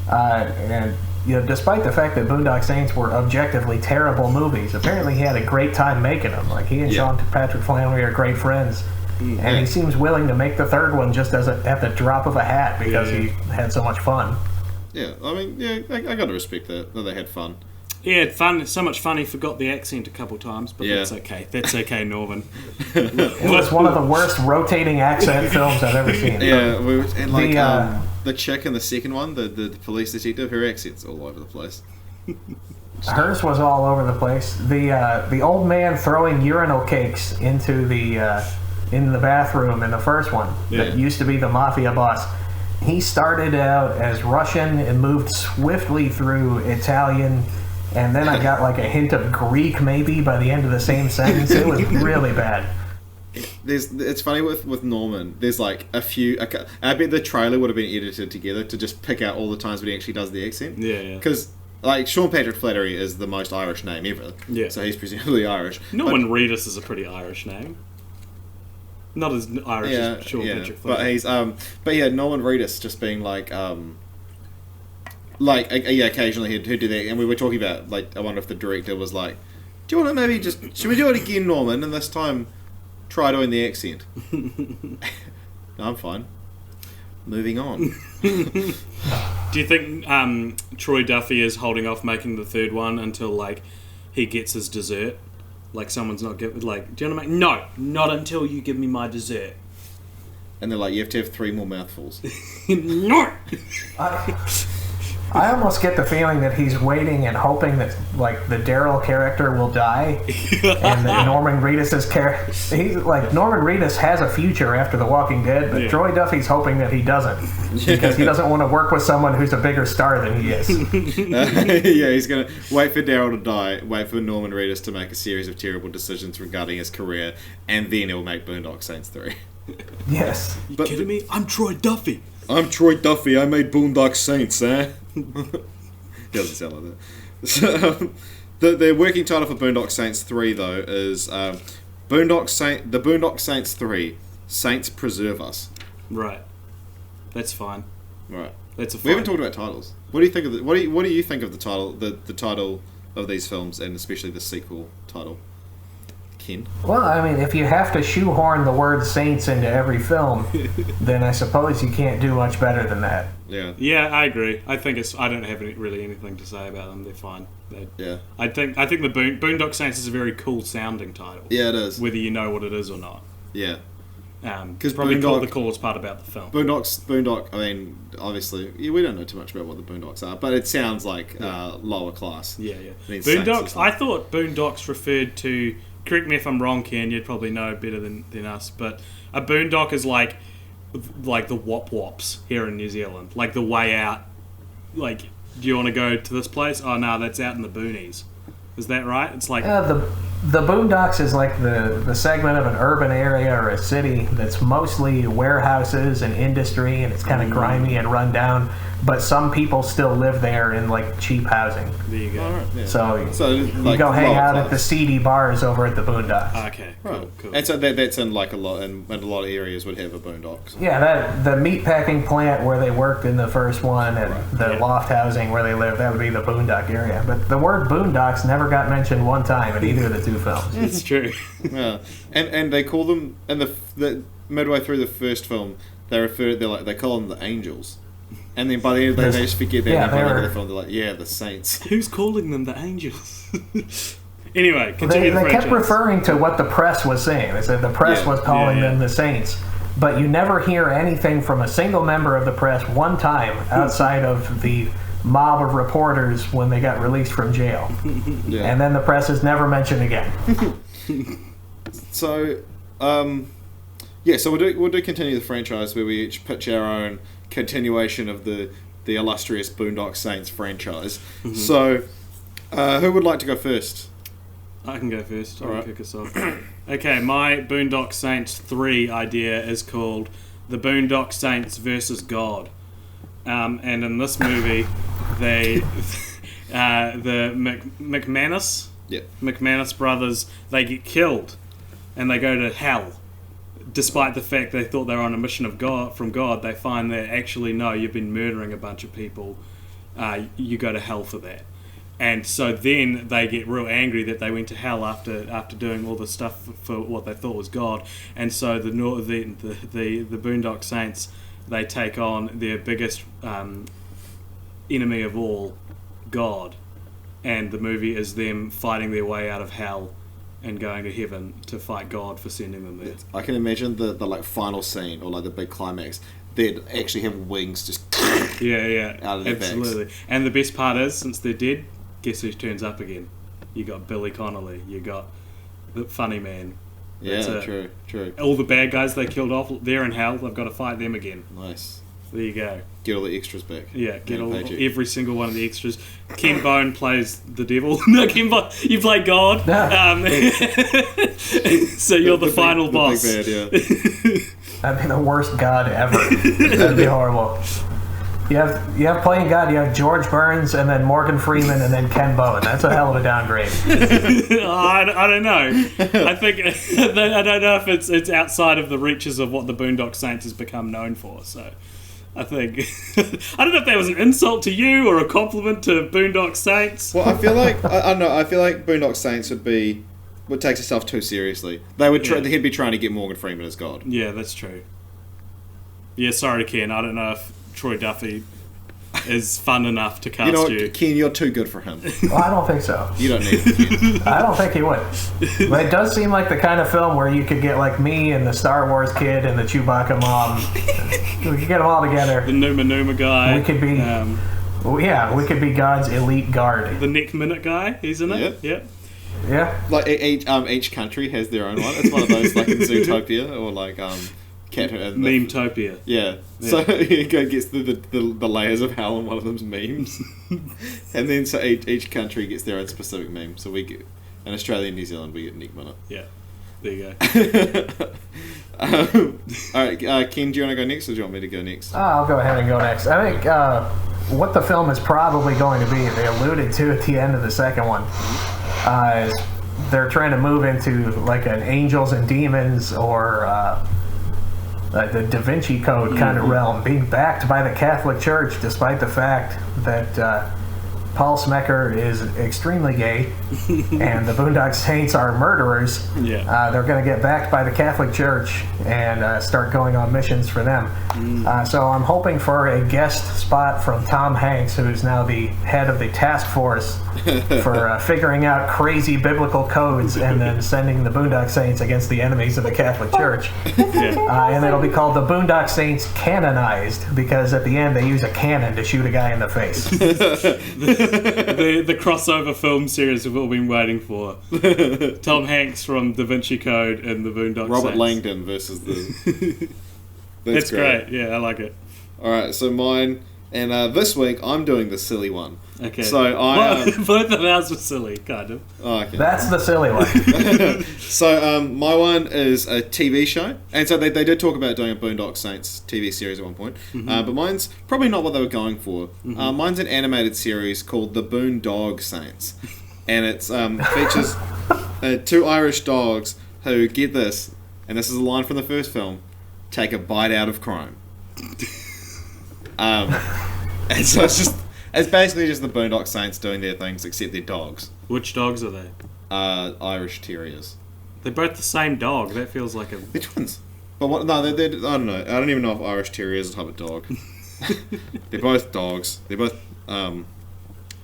and you know, despite the fact that Boondock Saints were objectively terrible movies, apparently he had a great time making them. Like, he and Sean Patrick Flanery are great friends, and he seems willing to make the third one just at the drop of a hat because he had so much fun. Yeah, I mean, yeah, I gotta respect that they had fun. Yeah, fun. So much fun he forgot the accent a couple times, but that's okay. That's okay, Norman. It was one of the worst rotating accent films I've ever seen. Yeah, and like the chick in the second one, the police detective, her accent's all over the place. Hers was all over the place. The old man throwing urinal cakes into the in the bathroom in the first one that used to be the mafia boss. He started out as Russian and moved swiftly through Italian, and then I got like a hint of Greek maybe by the end of the same sentence. It was really bad. It's funny with Norman. There's like a few. I bet the trailer would have been edited together to just pick out all the times when he actually does the accent. Yeah. Because like Sean Patrick Flanery is the most Irish name ever. Yeah. So he's presumably Irish. Norman Reedus is a pretty Irish name. Not as Irish as Sean Patrick Flanery. But he's but yeah, Norman Reedus just being like occasionally he'd do that, and we were talking about like, I wonder if the director was like, do you want to maybe just, should we do it again, Norman, and this time try doing the accent? No, I'm fine. Moving on. Do you think Troy Duffy is holding off making the third one until like he gets his dessert? Like someone's not giving, like, do you want to make? No, not until you give me my dessert. And they're like, you have to have 3 more mouthfuls. No. I almost get the feeling that he's waiting and hoping that like the Daryl character will die, and that Norman Reedus's character. He's like, Norman Reedus has a future after The Walking Dead, but Troy Duffy's hoping that he doesn't, because he doesn't want to work with someone who's a bigger star than he is. He's gonna wait for Daryl to die, wait for Norman Reedus to make a series of terrible decisions regarding his career, and then he'll make Boondock Saints 3. Yes. You kidding me? I'm Troy Duffy. I'm Troy Duffy. I made Boondock Saints, eh? Doesn't sound like that. So, the working title for Boondock Saints 3, though, is the Boondock Saints 3, Saints Preserve Us. Right. That's fine. Right. That's a fine. We haven't talked about titles. What do you think of the, what do you think of the title, the title of these films, and especially the sequel title? Ken? Well, I mean, if you have to shoehorn the word saints into every film, then I suppose you can't do much better than that. Yeah. Yeah, I agree. I think I don't have really anything to say about them. They're fine. I think the Boondock Saints is a very cool sounding title. Yeah, it is. Whether you know what it is or not. Yeah. 'Cause probably Boondock- the coolest part about the film. Boondock. I mean, obviously, we don't know too much about what the Boondocks are, but it sounds like lower class. Yeah. Means Saints Boondocks. is I like- thought Boondocks referred to. Correct me if I'm wrong, Ken. You'd probably know better than us. But a boondock is like the wop wops here in New Zealand, like the way out. Like, do you want to go to this place? Oh no, that's out in the boonies. Is that right? It's like The Boondocks is like the segment of an urban area or a city that's mostly warehouses and industry, and it's kind of grimy and run down. But some people still live there in like cheap housing. there you go. Alright, yeah. So you you go hang out at the seedy bars over at the Boondocks. Okay, Right. cool. And so that's in like a lot, and a lot of areas would have a Boondocks. Yeah, that the meatpacking plant where they worked in the first one, and the loft housing where they live, that would be the Boondock area. But the word Boondocks never got mentioned one time in either of the two films. It's true. Yeah, and they call them in the midway through the first film. They call them the angels, and then by the end they just forget that. Yeah, and by the end of they're- the film, they're like, the saints. Who's calling them the angels? Anyway, They continue the kept franchise. referring to what the press was saying. They said the press Yeah, was calling yeah. them the Saints. But you never hear anything from a single member of the press one time outside of the mob of reporters when they got released from jail. Yeah. And then the press is never mentioned again. So, so we'll do continue the franchise where we each pitch our own continuation of the illustrious Boondock Saints franchise. So, who would like to go first? I can go first. I Alright. can kick us off. Okay, my Boondock Saints 3 idea is called The Boondock Saints versus God. And in this movie, the McManus brothers, they get killed and they go to hell. Despite the fact they thought they were on a mission from God, they find that actually, no, you've been murdering a bunch of people. You go to hell for that. And so then they get real angry that they went to hell after doing all the stuff for what they thought was God. And so the Boondock Saints, they take on their biggest enemy of all, God. And the movie is them fighting their way out of hell and going to heaven to fight God for sending them there. I can imagine the like final scene or like the big climax. They'd actually have wings just Yeah, out of their bags. absolutely. And the best part is, since they're dead, guess who turns up again? You got Billy Connolly. You got the funny man. That's Yeah, it. true. All the bad guys they killed off, they're in hell. They've got to fight them again. Nice. There you go. Get all the extras back. Yeah, get Yeah, all paycheck. every single one of the extras. Ken Bone plays the devil. No, Ken Bone, you play God. So you're the final boss. Big bad, yeah. That'd be the worst God ever. That'd be horrible. You have playing God, you have George Burns and then Morgan Freeman and then Ken Bone. That's a hell of a downgrade. I don't know. I think I don't know if it's outside of the reaches of what the Boondock Saints has become known for. So I think I don't know if that was an insult to you or a compliment to Boondock Saints. Well, I feel like I don't know. I feel like Boondock Saints would take itself too seriously. They would Yeah. he'd be trying to get Morgan Freeman as God. Yeah, that's true. Yeah, sorry, Ken. I don't know if Troy Duffy is fun enough to cast You know, you. Ken, you're too good for him. Well, I don't think so. You don't need him, Ken. I don't think he would. But it does seem like the kind of film where you could get like me and the Star Wars kid and the Chewbacca mom. We could get them all together. The Numa Numa guy. We could be- We could be God's elite guard. the Nick Minute guy. He's in it. Yep. Yeah. Like each country has their own one. It's one of those like in Zootopia or like Cat. Memetopia. Yeah. So he gets the layers of hell, and one of them's memes, and then so each country gets their own specific meme. So we get in Australia and New Zealand we get Nick Minute. Yeah. There you go. All right, Ken, do you want to go next, or do you want me to go next? I'll go ahead and go next. I think what the film is probably going to be, they alluded to at the end of the second one, is they're trying to move into like an angels and demons or the Da Vinci Code kind of realm, being backed by the Catholic Church, despite the fact that Paul Smecker is extremely gay, and the Boondock Saints are murderers, they're going to get backed by the Catholic Church and start going on missions for them. So I'm hoping for a guest spot from Tom Hanks, who is now the head of the task force for figuring out crazy biblical codes and then sending the Boondock Saints against the enemies of the Catholic Church. And it'll be called the Boondock Saints Canonized, because at the end they use a cannon to shoot a guy in the face. the crossover film series we've all been waiting for. Tom Hanks from Da Vinci Code and the Boondock Robert Saints. Langdon versus the... That's great. Yeah, I like it. Alright, so mine... And this week, I'm doing the silly one. Okay. So both of ours were silly, kind of. Oh, okay. That's the silly one. So my one is a TV show. And so they did talk about doing a Boondock Saints TV series at one point. But mine's probably not what they were going for. Mine's an animated series called The Boondog Saints. And it features two Irish dogs who, get this, and this is a line from the first film, take a bite out of crime. And so it's basically just the Boondock Saints doing their things, except they're dogs. Which dogs are they? Irish Terriers. They're both the same dog. That feels like a... They're twins. But what? No, they're I don't know. I don't even know if Irish Terrier is a type of dog. They're both dogs. They're both... I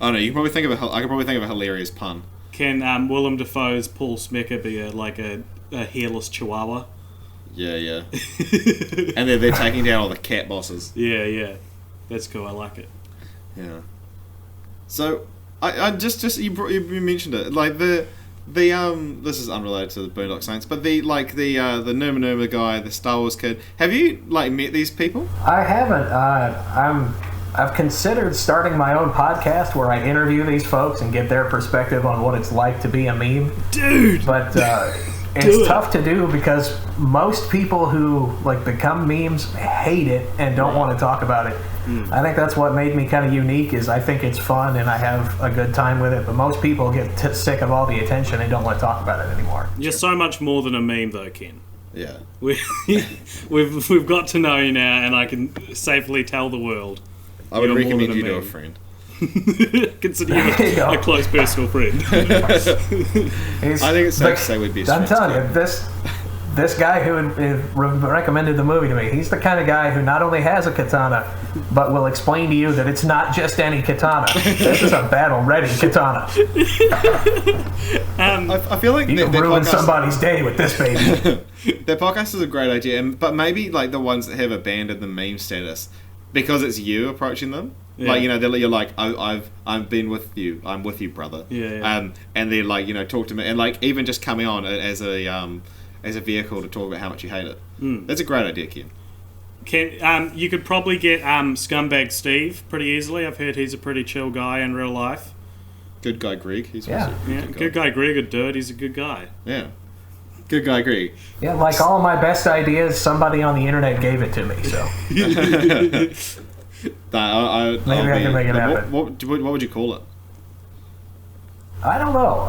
don't know. You can probably think of I could probably think of a hilarious pun. Can Willem Dafoe's Paul Smecker be a hairless chihuahua? Yeah. And they're taking down all the cat bosses. Yeah. That's cool. I like it. Yeah. So, I just you mentioned it, like the this is unrelated to the Boondock Saints, but the Numa Numa guy, the Star Wars kid. Have you met these people? I haven't. I've considered starting my own podcast where I interview these folks and get their perspective on what it's like to be a meme. Dude! But it's tough to do because most people who become memes hate it and don't want to talk about it. I think that's what made me kind of unique, is I think it's fun and I have a good time with it, but most people get sick of all the attention and don't want to talk about it anymore. You're so much more than a meme though, Ken. Yeah. We've got to know you now, and I can safely tell the world. I would recommend you to a friend. Consider you a close personal friend. I think it's safe to say we'd be I'm telling you, this guy who recommended the movie to me, he's the kind of guy who not only has a katana, but will explain to you that it's not just any katana. This is a battle-ready katana. I feel like you can ruin somebody's day with this baby. Their podcast is a great idea, but maybe the ones that have abandoned the meme status, because it's you approaching them. Yeah. You're like, I've been with you. I'm with you, brother. Yeah. And they're talk to me, and even just coming on as a vehicle to talk about how much you hate it. That's a great idea, Ken. You could probably get Scumbag Steve pretty easily. I've heard he's a pretty chill guy in real life. Good guy Greg. He's good guy Greg would do it. He's a good guy. Yeah. Good guy Greg. Yeah, like all my best ideas, somebody on the internet gave it to me, so. Maybe I can make it happen. What would you call it? I don't know.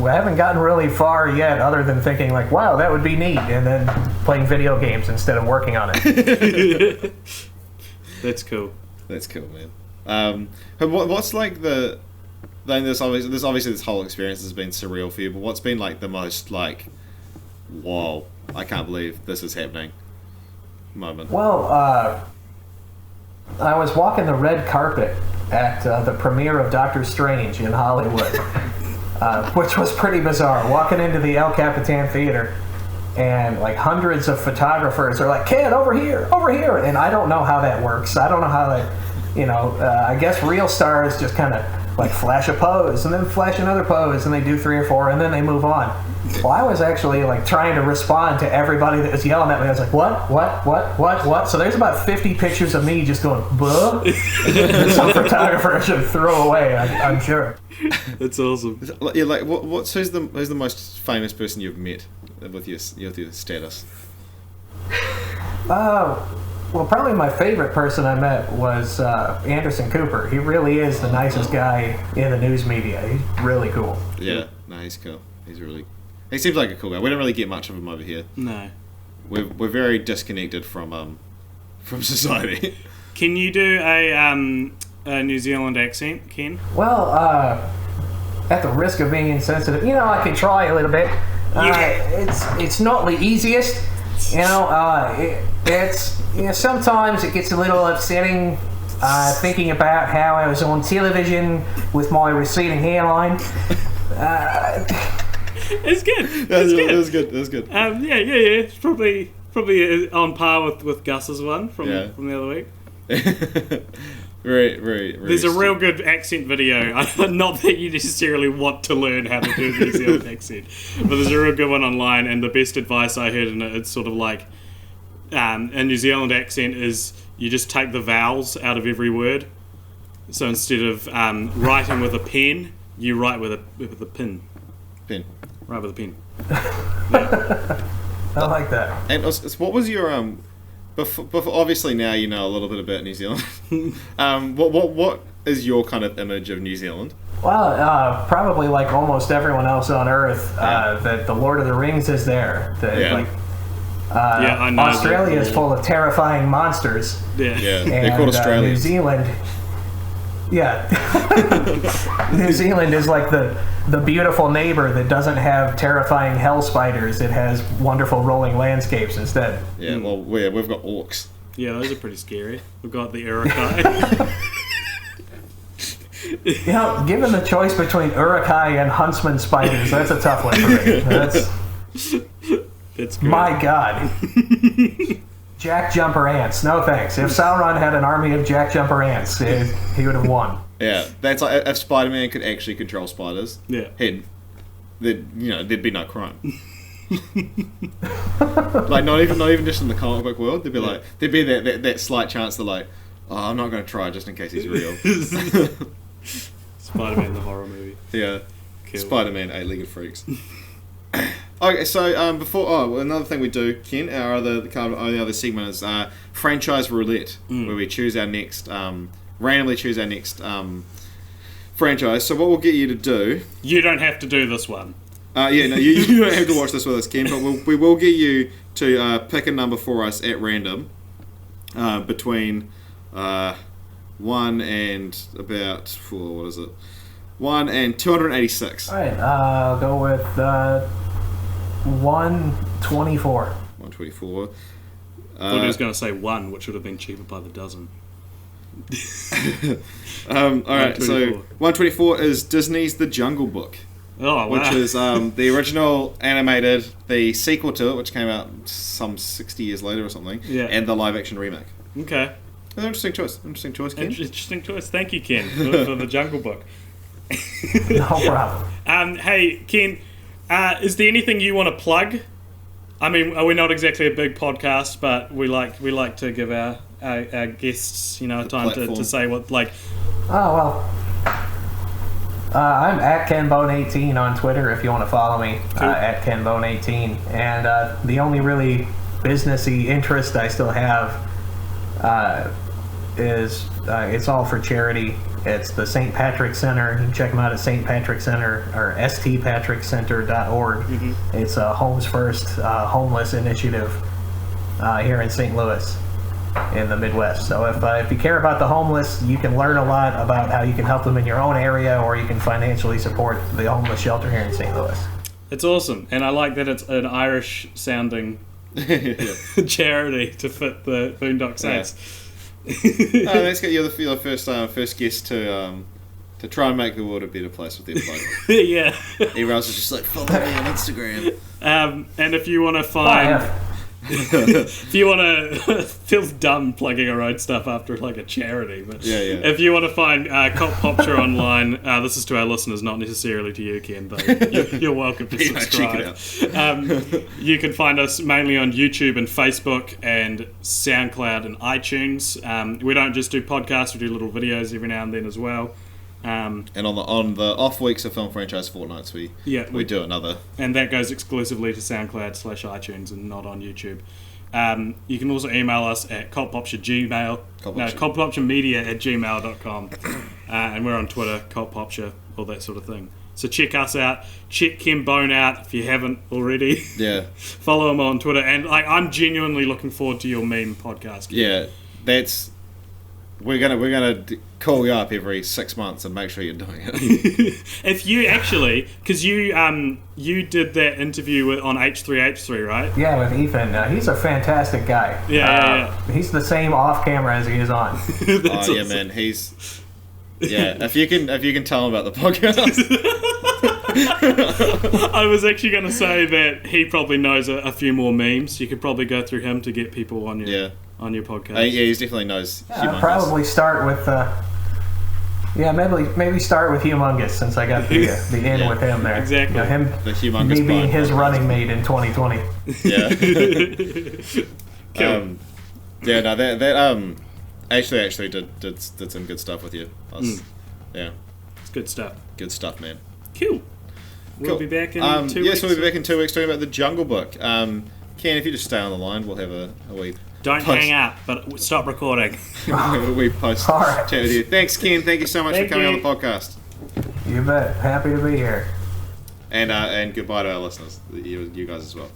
We haven't gotten really far yet, other than thinking wow, that would be neat, and then playing video games instead of working on it. That's cool. That's cool, man. What's the... Then this obviously this whole experience has been surreal for you, but what's been the most whoa, I can't believe this is happening moment? Well, I was walking the red carpet at the premiere of Doctor Strange in Hollywood, which was pretty bizarre. Walking into the El Capitan Theater, and hundreds of photographers are like, "Kid, over here," and I don't know how that works. I don't know how that, I guess real stars just kind of flash a pose and then flash another pose, and they do 3 or 4 and then they move on. Well, I was actually trying to respond to everybody that was yelling at me. I was like, what? So there's about 50 pictures of me just going, buh. Some photographer should throw away, I'm sure. That's awesome. Yeah, who's the most famous person you've met with your status? Well, probably my favorite person I met was Anderson Cooper. He really is the nicest guy in the news media. He's really cool. Yeah, no, he's cool. He seems like a cool guy. We don't really get much of him over here. No. We're very disconnected from society. Can you do a New Zealand accent, Ken? Well, at the risk of being insensitive, I can try a little bit. It's not the easiest. Sometimes it gets a little upsetting thinking about how I was on television with my receding hairline. It's good. That was good. Yeah. It's probably on par with Gus's one from the other week. Very. There's a real good accent video. Not that you necessarily want to learn how to do a New Zealand accent, but there's a real good one online. And the best advice I heard in it, it's sort of like a New Zealand accent is you just take the vowels out of every word. So instead of writing with a pen, you write with a pin. Pen. Write with a pen. I like that. And what was your Before, obviously now you know a little bit about New Zealand. What is your kind of image of New Zealand? Well, probably like almost everyone else on Earth, that the Lord of the Rings is there. I know. Australia is full of terrifying monsters. Yeah. And, They're called Australians. New Zealand. Yeah. New Zealand is like the beautiful neighbor that doesn't have terrifying hell spiders. It has wonderful rolling landscapes instead. Yeah, well, we've got orcs. Yeah, those are pretty scary. We've got the Urukai. Given the choice between Urukai and huntsman spiders, that's a tough one for me. That's good. My God. Jack Jumper ants. No thanks. If Sauron had an army of Jack Jumper ants, he would have won. Yeah, that's like if Spider-Man could actually control spiders. Yeah, there'd be no crime. Like not even just in the comic book world. There'd be that slight chance that like, oh, I'm not going to try just in case he's real. Spider-Man the horror movie. Yeah, cool. Spider-Man 8-legged freaks. Okay, so another thing we do, Ken, our other segment is franchise roulette, where we choose our next, randomly choose our next franchise. So what we'll get you to do... You don't have to do this one. You don't have to watch this with us, Ken, but we will get you to pick a number for us at random between 1 and about, what is it? 1 and 286. All right, I'll go with 124. 124. I thought he was going to say 1, which would have been cheaper by the dozen. Alright, so 124 is Disney's The Jungle Book. Oh, wow. Which is the original animated, the sequel to it, which came out some 60 years later or something, and the live-action remake. Okay. An interesting choice, Ken. Interesting choice. Thank you, Ken, for The Jungle Book. No problem. Hey, Ken, is there anything you want to plug? I mean, we're not exactly a big podcast, but we like to give our guests, time to say what, like... Oh, well... I'm at KenBone18 on Twitter if you want to follow me, at KenBone18. And the only really businessy interest I still have is it's all for charity. It's the St. Patrick Center. You can check them out at St. Patrick Center or stpatrickcenter.org. Mm-hmm. It's a Homes First homeless initiative here in St. Louis in the Midwest. So if you care about the homeless, you can learn a lot about how you can help them in your own area, or you can financially support the homeless shelter here in St. Louis. It's awesome, and I like that it's an Irish-sounding charity to fit the Boondock Saints. Yeah. Let's get you the first guest to try and make the world a better place with their plug. Yeah. Everyone else is just like, follow me on Instagram. And if you want to find... if you want to... feels dumb plugging our own stuff after like a charity, but if you want to find Cult Popture online, this is to our listeners, not necessarily to you, Ken, though. You're welcome to subscribe. Check it out. You can find us mainly on YouTube and Facebook and SoundCloud and iTunes. We don't just do podcasts, we do little videos every now and then as well. And on the off weeks of Film Franchise Fortnights, we do another. And that goes exclusively to SoundCloud/iTunes and not on YouTube. You can also email us at cultpopturemedia@gmail.com. And we're on Twitter, cultpopture, all that sort of thing. So check us out. Check Ken Bone out if you haven't already. Yeah. Follow him on Twitter. And I'm genuinely looking forward to your meme podcast. Yeah, that's... we're gonna call you up every 6 months and make sure you're doing it. If you actually, because you did that interview on H3H3, right? Yeah, with Ethan. He's a fantastic guy. Yeah. He's the same off camera as he is on. That's yeah, awesome. man. If you can tell him about the podcast. I was actually going to say that he probably knows a few more memes. You could probably go through him to get people on your podcast. Yeah, he definitely knows. I'll probably start with maybe start with Humongous, since I got the in with him there. Exactly. Him, the Humongous me being his podcast. running mate in 2020. Yeah. Cool. That actually did some good stuff with you. Yeah, It's good stuff. good stuff, man. Cool. We'll be back in 2 weeks. Yes, we'll be back in 2 weeks talking about the Jungle Book. Ken, if you just stay on the line, we'll have a wee Don't hang up, but stop recording. a wee post All right. chat with you. Thanks, Ken. Thank you so much Thank for coming you. on the podcast. You bet. Happy to be here. And goodbye to our listeners, you guys as well.